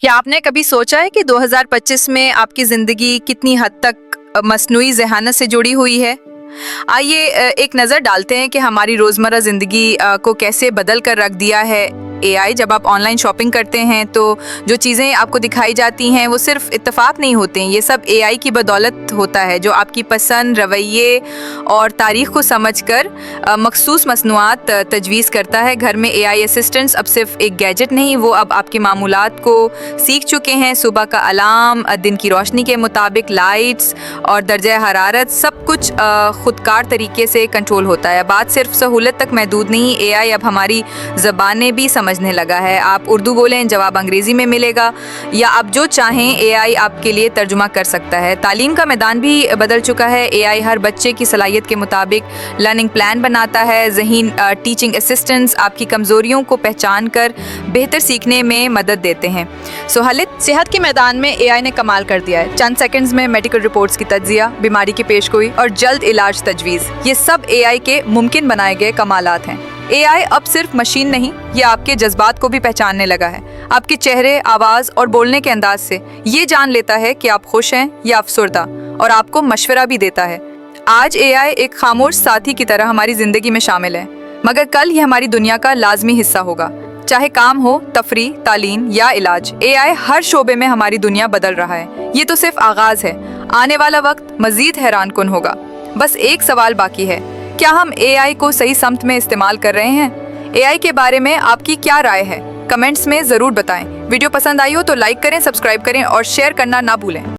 क्या आपने कभी सोचा है कि 2025 में आपकी ज़िंदगी कितनी हद तक मस्नूई ज़हानत से जुड़ी हुई है? आइए एक नज़र डालते हैं कि हमारी रोज़मर्रा ज़िंदगी को कैसे बदल कर रख दिया है एआई। जब आप ऑनलाइन शॉपिंग करते हैं तो जो चीज़ें आपको दिखाई जाती हैं वो सिर्फ इत्तेफाक नहीं होते हैं, ये सब एआई की बदौलत होता है, जो आपकी पसंद, रवैये और तारीख़ को समझकर मखसूस मसनूआत तजवीज़ करता है। घर में एआई असिस्टेंट्स अब सिर्फ एक गैजेट नहीं, वो अब आपके मामूलात को सीख चुके हैं। सुबह का अलार्म, दिन की रोशनी के मुताबिक लाइट्स और दर्जा हरारत सब कुछ खुदकार तरीके से कंट्रोल होता है। बात सिर्फ सहूलत तक महदूद नहीं, एआई अब हमारी ज़बानें भी समझने लगा है। आप उर्दू बोलें, जवाब अंग्रेज़ी में मिलेगा, या आप जो चाहें एआई आपके लिए तर्जुमा कर सकता है। तालीम का मैदान भी बदल चुका है। एआई हर बच्चे की सलाहियत के मुताबिक लर्निंग प्लान बनाता है। ज़हीन टीचिंग असिस्टेंट्स आपकी कमज़ोरियों को पहचान कर बेहतर सीखने में मदद देते हैं। सोहलित सेहत के मैदान में एआई ने कमाल कर दिया है। चंद सेकंड्स में मेडिकल रिपोर्ट्स की तज्ज़िया, बीमारी की पेशगोई और जल्द इलाज तजवीज़, ये सब एआई के मुमकिन बनाए गए कमालात हैं। एआई अब सिर्फ मशीन नहीं, ये आपके जज्बात को भी पहचानने लगा है। आपके चेहरे, आवाज़ और बोलने के अंदाज से ये जान लेता है कि आप खुश हैं या अफसरदा, और आपको मशवरा भी देता है। आज एआई एक खामोश साथी की तरह हमारी ज़िंदगी में शामिल है, मगर कल ये हमारी दुनिया का लाजमी हिस्सा होगा। चाहे काम हो, तफरी, तालीम या इलाज, एआई हर शोबे में हमारी दुनिया बदल रहा है। ये तो सिर्फ आगाज़ है, आने वाला वक्त मज़ीद हैरान कुन होगा। बस एक सवाल बाकी है, क्या हम एआई को सही समत में इस्तेमाल कर रहे हैं? एआई के बारे में आपकी क्या राय है? कमेंट्स में ज़रूर बताएं। वीडियो पसंद आई हो तो लाइक करें, सब्सक्राइब करें और शेयर करना ना भूलें।